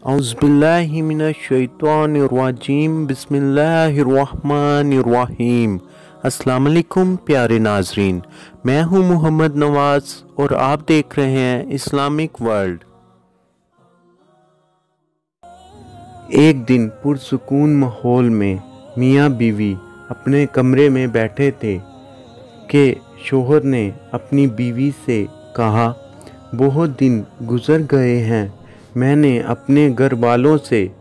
औज़ुबिल्लाहि मिनश्शैतानिर्रजीम बिस्मिल्लाहिर्रहमानिर्रहीम। अस्सलाम वालेकुम प्यारे नाजरीन, मैं हूं मोहम्मद नवाज और आप देख रहे हैं इस्लामिक वर्ल्ड। एक दिन पुरसुकून माहौल में मियाँ बीवी अपने कमरे में बैठे थे कि शोहर ने अपनी बीवी से कहा, बहुत दिन गुजर गए हैं, मैंने अपने घर वालों से,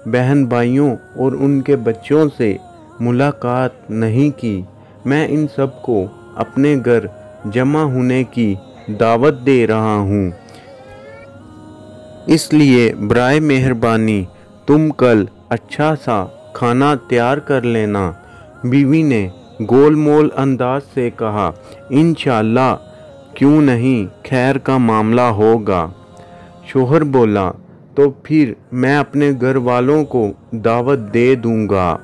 बहन भाइयों और उनके बच्चों से मुलाकात नहीं की। मैं इन सब को अपने घर जमा होने की दावत दे रहा हूँ, इसलिए बराए मेहरबानी तुम कल अच्छा सा खाना तैयार कर लेना। बीवी ने गोलमोल अंदाज से कहा, इंशाअल्लाह, क्यों नहीं, खैर का मामला होगा। शोहर बोला, तो फिर मैं अपने घर वालों को दावत दे दूंगा।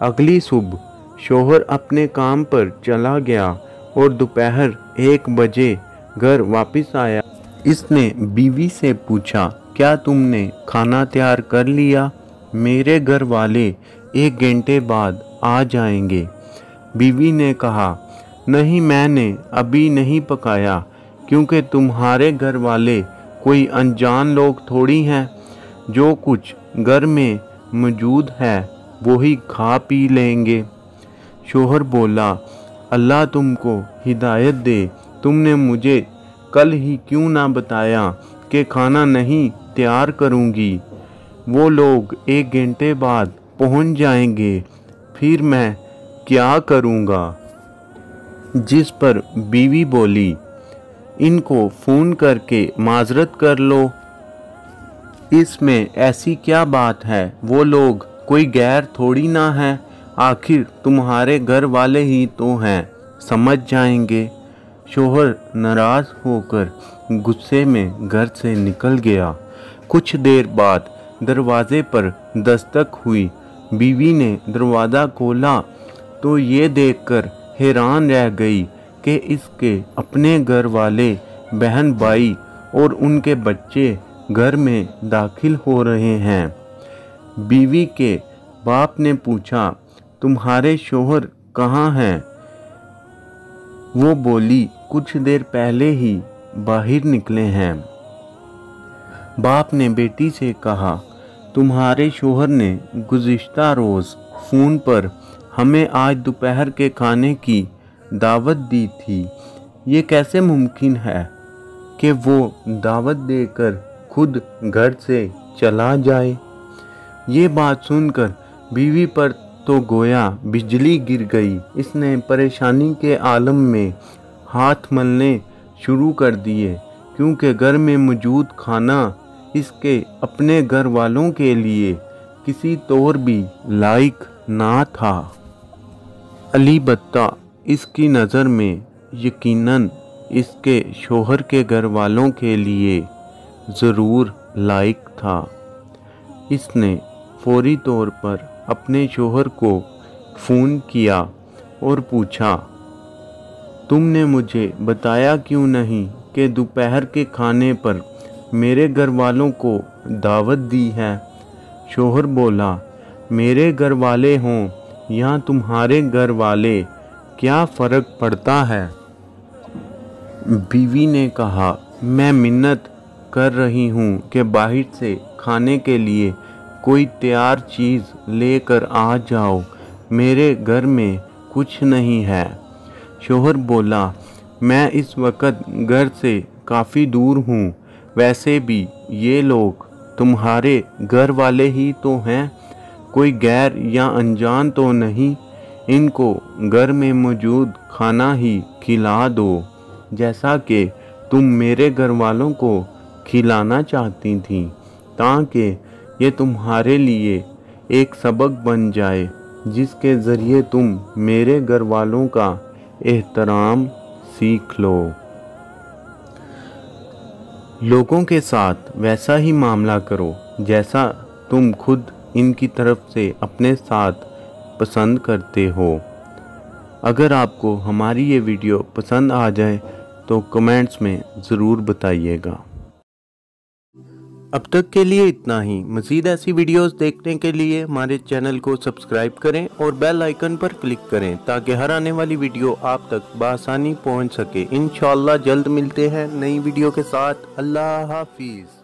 अगली सुबह शोहर अपने काम पर चला गया और दोपहर 1 बजे घर वापस आया। इसने बीवी से पूछा, क्या तुमने खाना तैयार कर लिया? मेरे घर वाले 1 घंटे बाद आ जाएंगे। बीवी ने कहा, नहीं, मैंने अभी नहीं पकाया, क्योंकि तुम्हारे घर वाले कोई अनजान लोग थोड़ी हैं। जो कुछ घर में मौजूद है वही खा पी लेंगे। शोहर बोला, अल्लाह तुमको हिदायत दे, तुमने मुझे कल ही क्यों ना बताया कि खाना नहीं तैयार करूंगी। वो लोग 1 घंटे बाद पहुंच जाएंगे, फिर मैं क्या करूंगा। जिस पर बीवी बोली, इनको फ़ोन करके माजरत कर लो। इसमें ऐसी क्या बात है, वो लोग कोई गैर थोड़ी ना है, आखिर तुम्हारे घर वाले ही तो हैं, समझ जाएंगे। शोहर नाराज़ होकर गुस्से में घर से निकल गया। कुछ देर बाद दरवाजे पर दस्तक हुई। बीवी ने दरवाज़ा खोला तो ये देखकर हैरान रह गई कि इसके अपने घर वाले, बहन भाई और उनके बच्चे घर में दाखिल हो रहे हैं। बीवी के बाप ने पूछा, तुम्हारे शोहर कहाँ हैं? वो बोली, कुछ देर पहले ही बाहर निकले हैं। बाप ने बेटी से कहा, तुम्हारे शोहर ने गुज़िश्ता रोज़ फ़ोन पर हमें आज दोपहर के खाने की दावत दी थी। ये कैसे मुमकिन है कि वो दावत देकर खुद घर से चला जाए? ये बात सुनकर बीवी पर तो गोया बिजली गिर गई। इसने परेशानी के आलम में हाथ मलने शुरू कर दिए, क्योंकि घर में मौजूद खाना इसके अपने घर वालों के लिए किसी तौर भी लायक ना था। अलबत्ता इसकी नज़र में यकीनन इसके शोहर के घर वालों के लिए ज़रूर लायक था। इसने फौरी तौर पर अपने शोहर को फ़ोन किया और पूछा, तुमने मुझे बताया क्यों नहीं कि दोपहर के खाने पर मेरे घर वालों को दावत दी है? शोहर बोला, मेरे घर वाले हों या तुम्हारे घर वाले, क्या फ़र्क पड़ता है? बीवी ने कहा, मैं मिन्नत कर रही हूँ कि बाहर से खाने के लिए कोई तैयार चीज़ लेकर आ जाओ, मेरे घर में कुछ नहीं है। शोहर बोला, मैं इस वक्त घर से काफ़ी दूर हूँ, वैसे भी ये लोग तुम्हारे घर वाले ही तो हैं, कोई गैर या अनजान तो नहीं। इनको घर में मौजूद खाना ही खिला दो, जैसा कि तुम मेरे घर वालों को खिलाना चाहती थीं, ताकि ये तुम्हारे लिए एक सबक बन जाए, जिसके ज़रिए तुम मेरे घर वालों का एहतराम सीख लो। लोगों के साथ वैसा ही मामला करो जैसा तुम खुद इनकी तरफ से अपने साथ पसंद करते हो। अगर आपको हमारी ये वीडियो पसंद आ जाए तो कमेंट्स में ज़रूर बताइएगा। अब तक के लिए इतना ही। मज़ीद ऐसी वीडियोस देखने के लिए हमारे चैनल को सब्सक्राइब करें और बेल आइकन पर क्लिक करें ताकि हर आने वाली वीडियो आप तक बआसानी पहुंच सके। इंशाअल्लाह जल्द मिलते हैं नई वीडियो के साथ। अल्लाह हाफिज़।